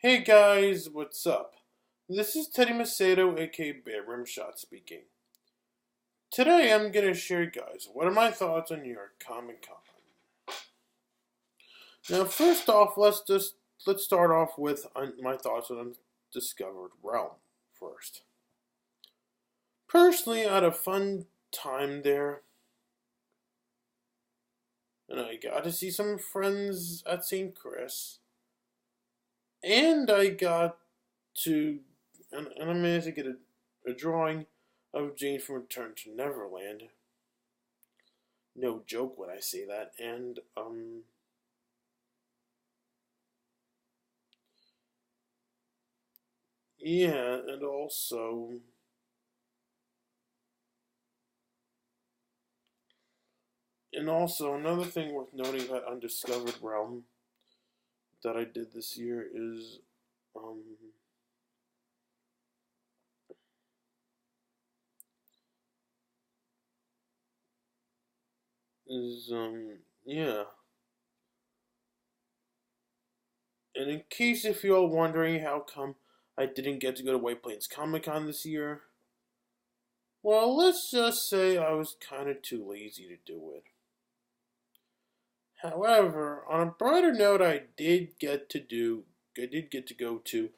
Hey guys, what's up? This is Teddy Macedo, aka bearRimshot's speaking. Today I'm gonna share, guys, what are my thoughts on New York Comic Con. Now, first off, let's start off with my thoughts on Undiscovered Realm first. Personally, I had a fun time there, and I got to see some friends at St. Chris, and I got to and I managed to get a drawing of Jane from Return to Neverland. No joke when I say that. And yeah, and also another thing worth noting about Undiscovered Realm that I did this year um yeah. And in case if you're all wondering how come I didn't get to go to White Plains Comic Con this year, well, let's just say I was kind of too lazy to do it. However, on a brighter note, I did get to go to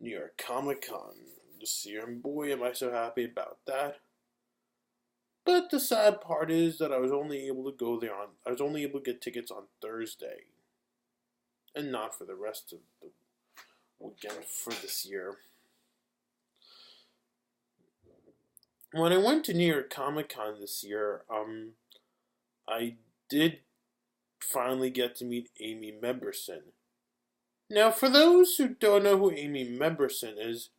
New York Comic Con this year, and boy, am I so happy about that. But the sad part is that I was only able to get tickets on Thursday, and not for the rest of the weekend for this year. When I went to New York Comic Con this year, I did finally get to meet Amy Memberson. Now, for those who don't know who Amy Memberson is,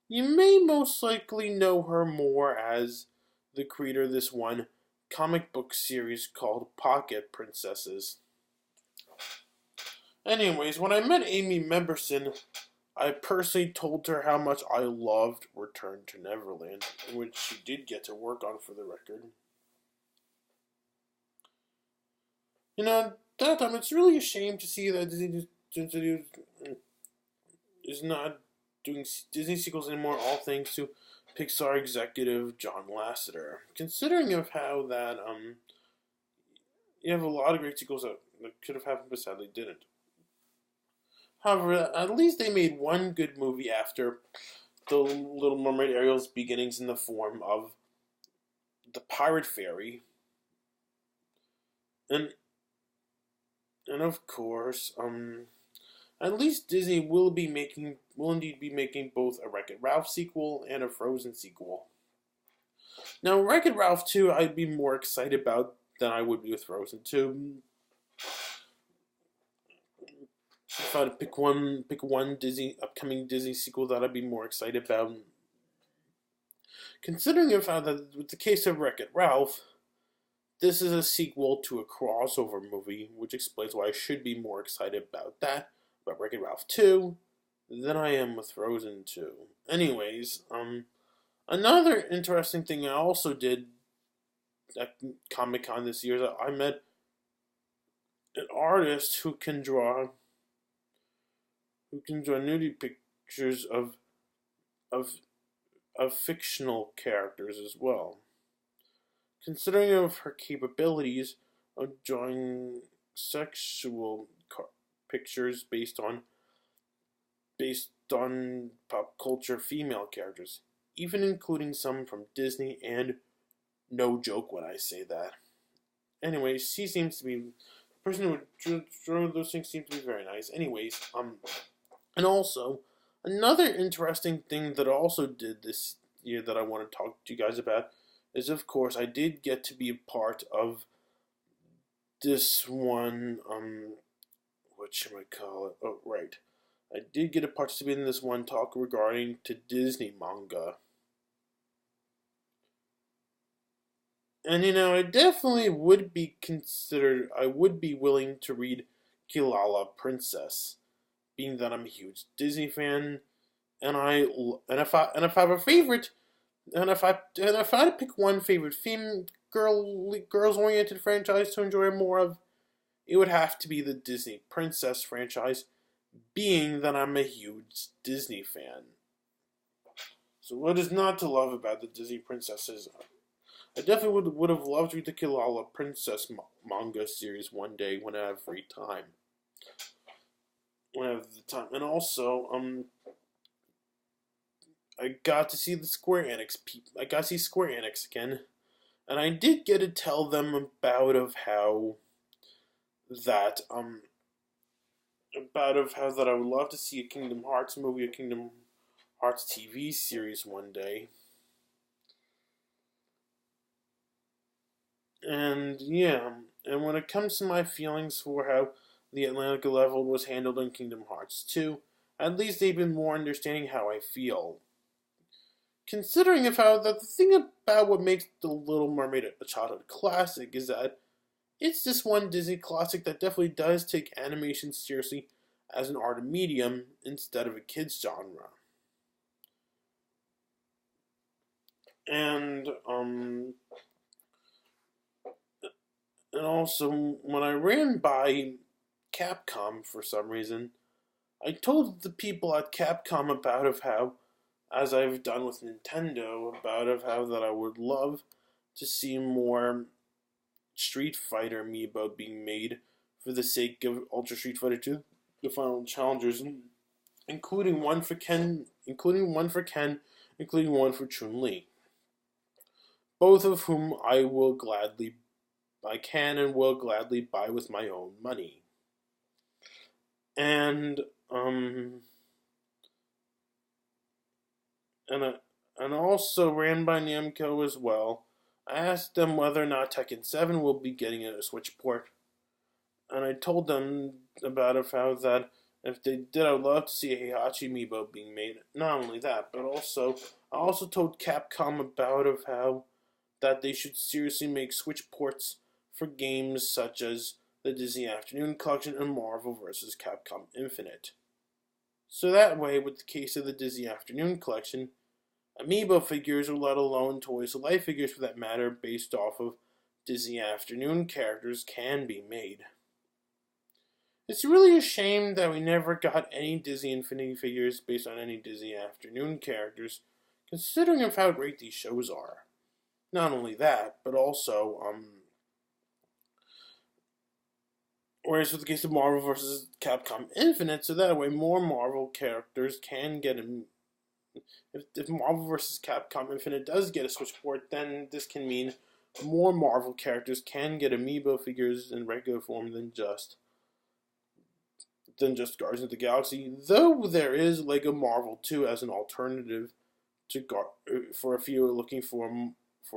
you may most likely know her more as the creator of this one comic book series called Pocket Princesses. Anyways, when I met Amy Memberson, I personally told her how much I loved Return to Neverland, which she did get to work on for the record. That time it's really a shame to see that Disney is not doing Disney sequels anymore, all thanks to Pixar executive John Lasseter. Considering of how that you have a lot of great sequels that could have happened but sadly didn't. However, at least they made one good movie after the Little Mermaid Ariel's beginnings in the form of the Pirate Fairy. And of course, at least Disney will indeed be making both a Wreck-It Ralph sequel and a Frozen sequel. Now, Wreck-It Ralph 2, I'd be more excited about than I would be with Frozen 2. If I had to pick one upcoming Disney sequel that I'd be more excited about. Considering that with the case of Wreck-It Ralph, this is a sequel to a crossover movie, which explains why I should be more excited about Wreck-It Ralph 2, than I am with Frozen 2. Anyways, another interesting thing I also did at Comic Con this year is that I met an artist who can draw nudie pictures of fictional characters as well. Considering of her capabilities of drawing sexual pictures based on pop culture female characters, even including some from Disney, and no joke when I say that. Anyways, she seems to be the person who would draw those things seems to be very nice. Anyways, and also another interesting thing that I also did this year that I want to talk to you guys about is, of course, I did get to be a part of this one, what should I call it? Oh, right. I did get to participate in this one talk regarding to Disney manga. And, I definitely would be willing to read Kilala Princess, being that I'm a huge Disney fan, and if I have a favorite, and if I had to pick one favorite girls oriented franchise to enjoy more of, it would have to be the Disney Princess franchise, being that I'm a huge Disney fan. So what is not to love about the Disney princesses? I definitely would have loved to read the Kilala Princess manga series one day when I have free time. When I have the time. And also, I got to see the Square Enix people. I got to see Square Enix again. And I did get to tell them about how that I would love to see a Kingdom Hearts movie, a Kingdom Hearts TV series one day. And yeah, and when it comes to my feelings for how the Atlantica level was handled in Kingdom Hearts 2, at least they've been more understanding how I feel. Considering how that the thing about what makes The Little Mermaid a childhood classic is that it's this one Disney classic that definitely does take animation seriously as an art medium instead of a kids genre. And also when I ran by Capcom for some reason, I told the people at Capcom about how, as I've done with Nintendo, about how that I would love to see more Street Fighter amiibo being made for the sake of Ultra Street Fighter 2, the final challengers, including one for Ken, including one for Chun-Li, both of whom I can and will gladly buy with my own money. And and also ran by Namco as well. I asked them whether or not Tekken 7 will be getting a Switch port, and I told them about how that if they did, I would love to see a Heihachi amiibo being made. Not only that, but I also told Capcom about how that they should seriously make Switch ports for games such as the Disney Afternoon Collection and Marvel vs. Capcom Infinite. So that way, with the case of the Disney Afternoon Collection, amiibo figures, or let alone toys to life figures for that matter, based off of Disney Afternoon characters can be made. It's really a shame that we never got any Disney Infinity figures based on any Disney Afternoon characters, considering of how great these shows are. Not only that, but also, whereas with the case of Marvel vs. Capcom Infinite, so that way more Marvel characters can get if Marvel vs. Capcom Infinite does get a Switch port, then this can mean more Marvel characters can get amiibo figures in regular form than just Guardians of the Galaxy. Though there is Lego Marvel 2 as an alternative to for if you're looking for a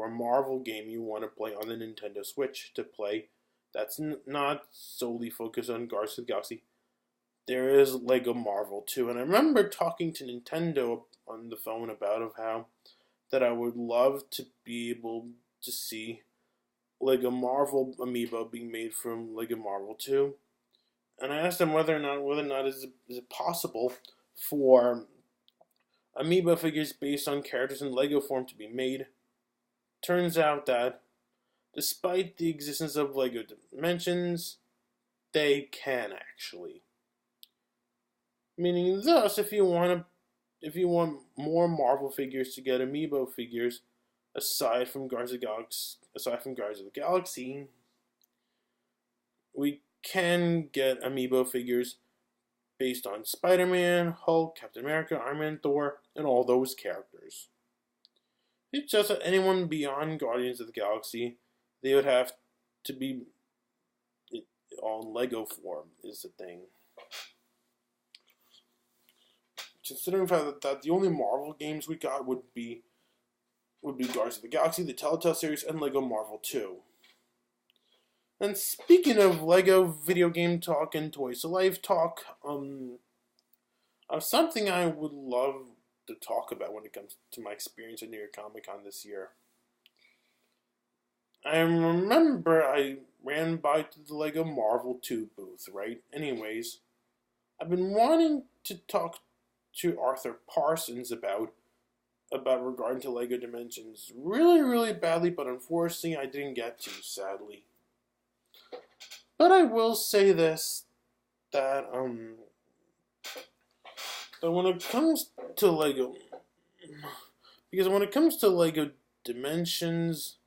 Marvel game you want to play on the Nintendo Switch to play that's not solely focused on Guardians of the Galaxy. There is Lego Marvel 2, and I remember talking to Nintendo on the phone about how that I would love to be able to see Lego Marvel amiibo being made from Lego Marvel 2, and I asked them whether or not is it possible for amiibo figures based on characters in Lego form to be made. Turns out that despite the existence of Lego Dimensions, they can actually. Meaning thus, if you want more Marvel figures to get amiibo figures, aside from Guardians of the Galaxy, we can get amiibo figures based on Spider-Man, Hulk, Captain America, Iron Man, Thor, and all those characters. It's just that anyone beyond Guardians of the Galaxy, they would have to be on Lego form, is the thing. Considering that the only Marvel games we got would be Guardians of the Galaxy, the Telltale series, and Lego Marvel 2. And speaking of Lego video game talk and Toys to Life talk, something I would love to talk about when it comes to my experience at New York Comic Con this year. I remember I ran by to the Lego Marvel 2 booth, right? Anyways, I've been wanting to talk to Arthur Parsons about regarding to Lego Dimensions really, really badly, but unfortunately I didn't get to, sadly. But I will say this, that that when it comes to Lego, because when it comes to Lego Dimensions,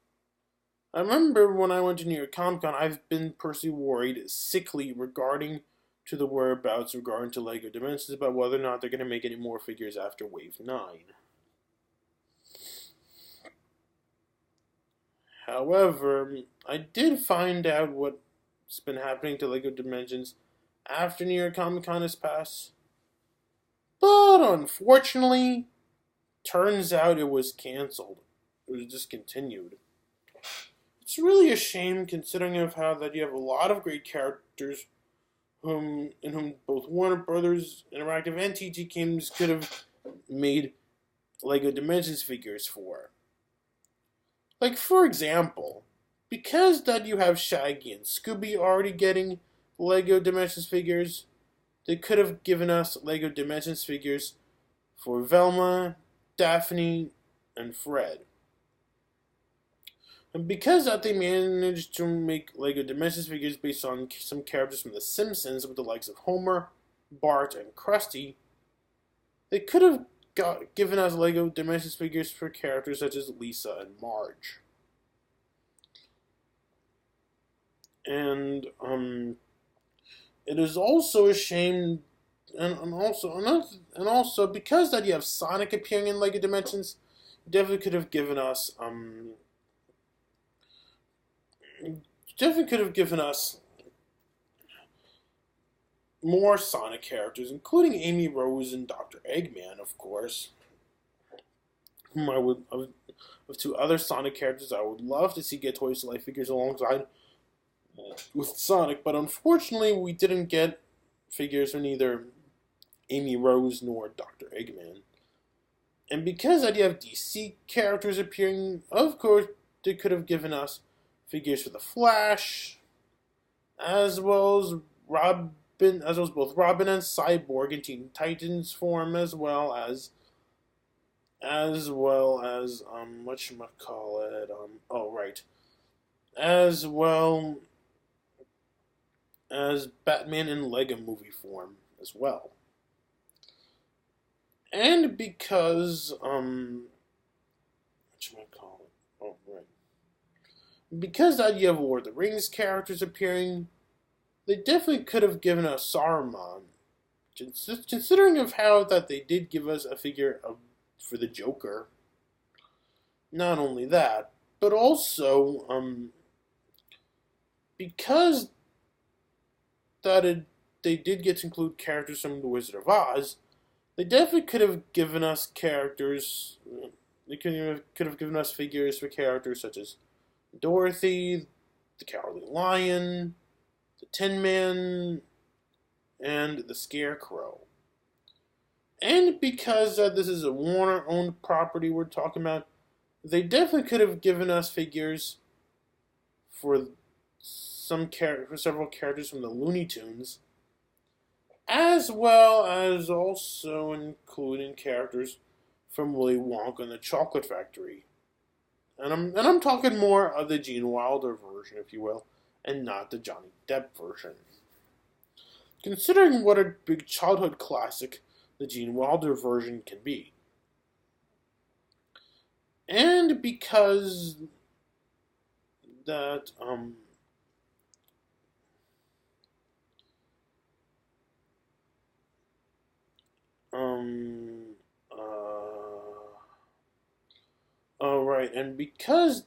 I remember when I went to New York Comic Con, I've been personally worried, sickly, regarding to the whereabouts regarding to Lego Dimensions about whether or not they're going to make any more figures after Wave 9. However, I did find out what's been happening to Lego Dimensions after New York Comic Con has passed. But unfortunately, turns out it was canceled. It was discontinued. It's really a shame considering of how that you have a lot of great characters in whom both Warner Brothers Interactive and TT Games could have made Lego Dimensions figures for. Like, for example, because that you have Shaggy and Scooby already getting Lego Dimensions figures, they could have given us Lego Dimensions figures for Velma, Daphne, and Fred. And because that they managed to make Lego Dimensions figures based on some characters from The Simpsons with the likes of Homer, Bart, and Krusty, they could have given us Lego Dimensions figures for characters such as Lisa and Marge. And it is also a shame, and also because that you have Sonic appearing in Lego Dimensions, you definitely could have given us more Sonic characters, including Amy Rose and Dr. Eggman, of course. Whom I would, of two other Sonic characters I would love to see get Toys to Life figures alongside with Sonic, but unfortunately we didn't get figures for neither Amy Rose nor Dr. Eggman. And because I do have DC characters appearing, of course, they could have given us figures for the Flash, as well as both Robin and Cyborg in Teen Titans form, as well as Batman in Lego Movie form as well. And because because that you have Lord of the Rings characters appearing, they definitely could have given us Saruman. Considering of how that they did give us a figure for the Joker. Not only that, but also because that they did get to include characters from The Wizard of Oz, they definitely could have given us characters. They could have given us figures for characters such as Dorothy, the Cowardly Lion, the Tin Man, and the Scarecrow. And because this is a Warner-owned property we're talking about, they definitely could have given us figures for several characters from the Looney Tunes, as well as also including characters from Willy Wonka and the Chocolate Factory. And I'm talking more of the Gene Wilder version, if you will, and not the Johnny Depp version. Considering what a big childhood classic the Gene Wilder version can be. And because that and because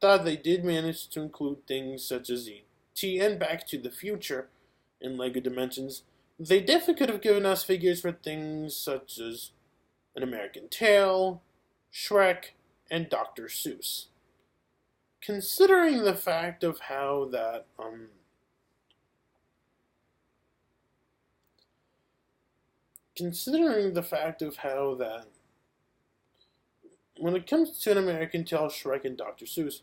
that they did manage to include things such as E.T. and Back to the Future in Lego Dimensions, they definitely could have given us figures for things such as An American Tail, Shrek, and Dr. Seuss. Considering the fact of how that when it comes to An American Tail, Shrek, and Dr. Seuss,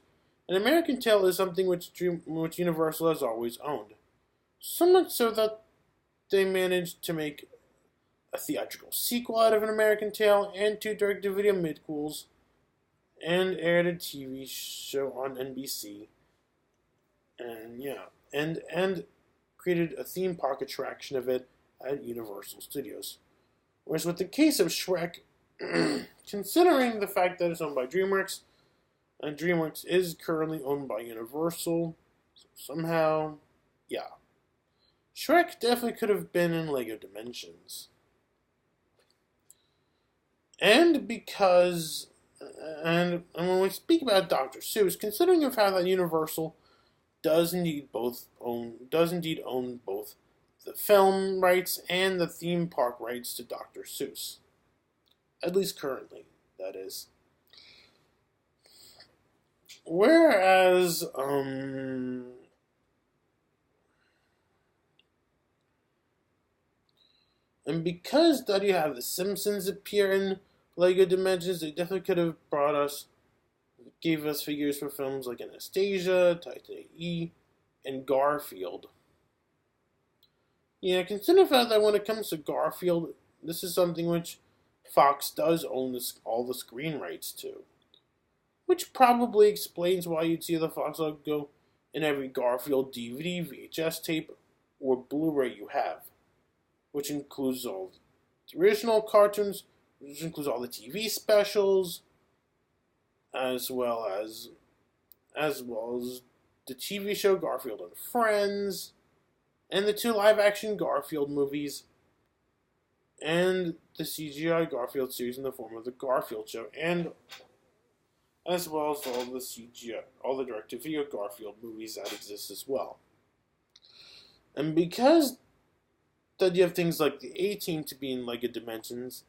An American Tail is something which Universal has always owned. So much so that they managed to make a theatrical sequel out of An American Tail and 2 direct-to-video midquels, and aired a TV show on NBC, and created a theme park attraction of it at Universal Studios. Whereas with the case of Shrek, considering the fact that it's owned by DreamWorks, and DreamWorks is currently owned by Universal, so somehow, yeah. Shrek definitely could have been in LEGO Dimensions. And because, and when we speak about Dr. Seuss, considering the fact that Universal does indeed own both the film rights and the theme park rights to Dr. Seuss. At least currently, that is. Whereas, and because that you have the Simpsons appear in LEGO Dimensions, they definitely could have gave us figures for films like Anastasia, Titan E, and Garfield. Yeah, consider the fact that when it comes to Garfield, this is something which Fox does own all the screen rights to. Which probably explains why you'd see the Fox logo in every Garfield DVD, VHS tape, or Blu-ray you have. Which includes all the original cartoons, which includes all the TV specials, as well as the TV show Garfield and Friends, and the 2 live-action Garfield movies, and the CGI Garfield series in the form of the Garfield Show, and as well as all the CGI, all the direct-to-video Garfield movies that exist as well. And because that you have things like the A-Team to be in LEGO Dimensions,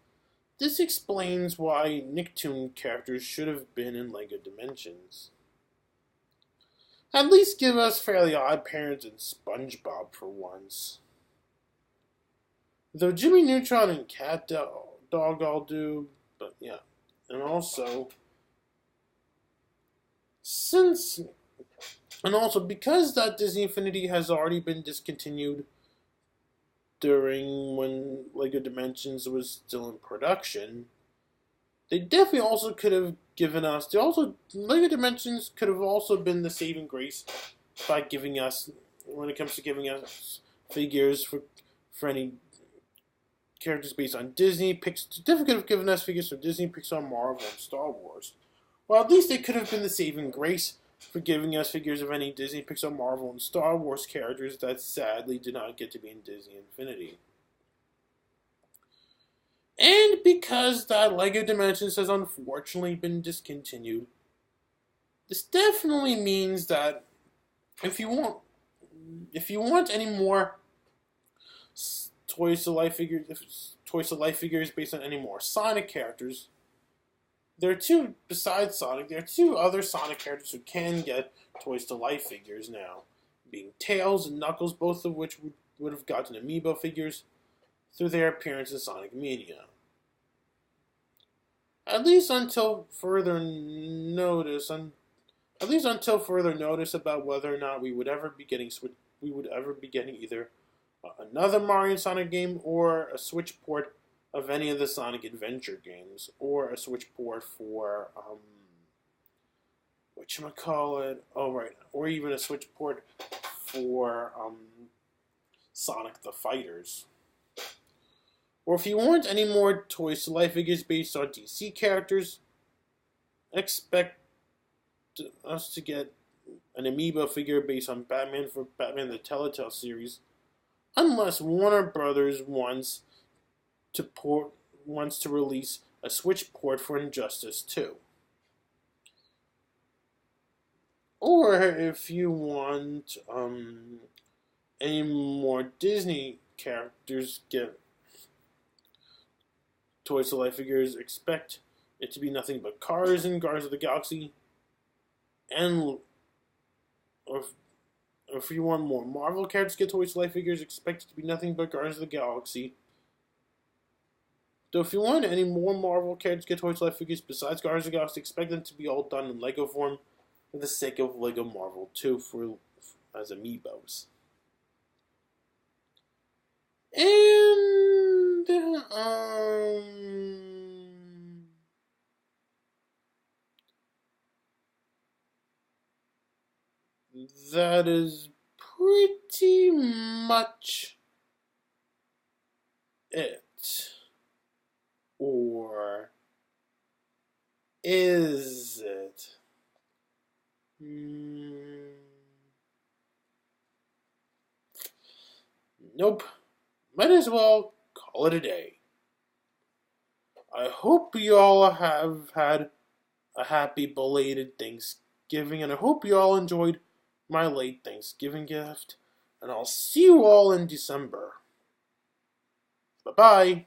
this explains why Nicktoon characters should have been in LEGO Dimensions. At least give us Fairly Odd Parents and SpongeBob for once. Though Jimmy Neutron and Cat Dog all do, but yeah. And also, because that Disney Infinity has already been discontinued during when LEGO Dimensions was still in production, they definitely also could have given us. LEGO Dimensions could have also been the saving grace by giving us, when it comes to giving us figures for any characters based on Disney. Definitely could have given us figures for Disney, Pixar, Marvel, and Star Wars. Well, at least they could have been the saving grace for giving us figures of any Disney, Pixar, Marvel, and Star Wars characters that sadly did not get to be in Disney Infinity. And because that LEGO Dimensions has unfortunately been discontinued, this definitely means that if you want any more Toys to Life figures based on any more Sonic characters, besides Sonic, there are 2 other Sonic characters who can get Toys to Life figures now, being Tails and Knuckles, both of which would have gotten amiibo figures through their appearance in Sonic Mania. At least until further notice about whether or not we would ever be getting either another Mario Sonic game or a Switch port of any of the Sonic Adventure games, or a Switch port for or even a Switch port for Sonic the Fighters. Or if you want any more Toys to Life figures based on DC characters, expect us to get an amiibo figure based on Batman for Batman the Telltale series, unless Warner Brothers wants to release a Switch port for Injustice 2. Or if you want any more Disney characters get Toys to Life figures, expect it to be nothing but Cars and Guardians of the Galaxy, or if you want more Marvel characters to get Toys to Life figures, expect it to be nothing but Guardians of the Galaxy. Though if you want any more Marvel characters to get Toys to Life figures besides Guardians of the Galaxy, expect them to be all done in Lego form for the sake of Lego Marvel 2 as amiibos. And that is pretty much it. is it? Nope. Might as well call it a day. I hope you all have had a happy belated Thanksgiving, and I hope you all enjoyed my late Thanksgiving gift, and I'll see you all in December. Bye-bye.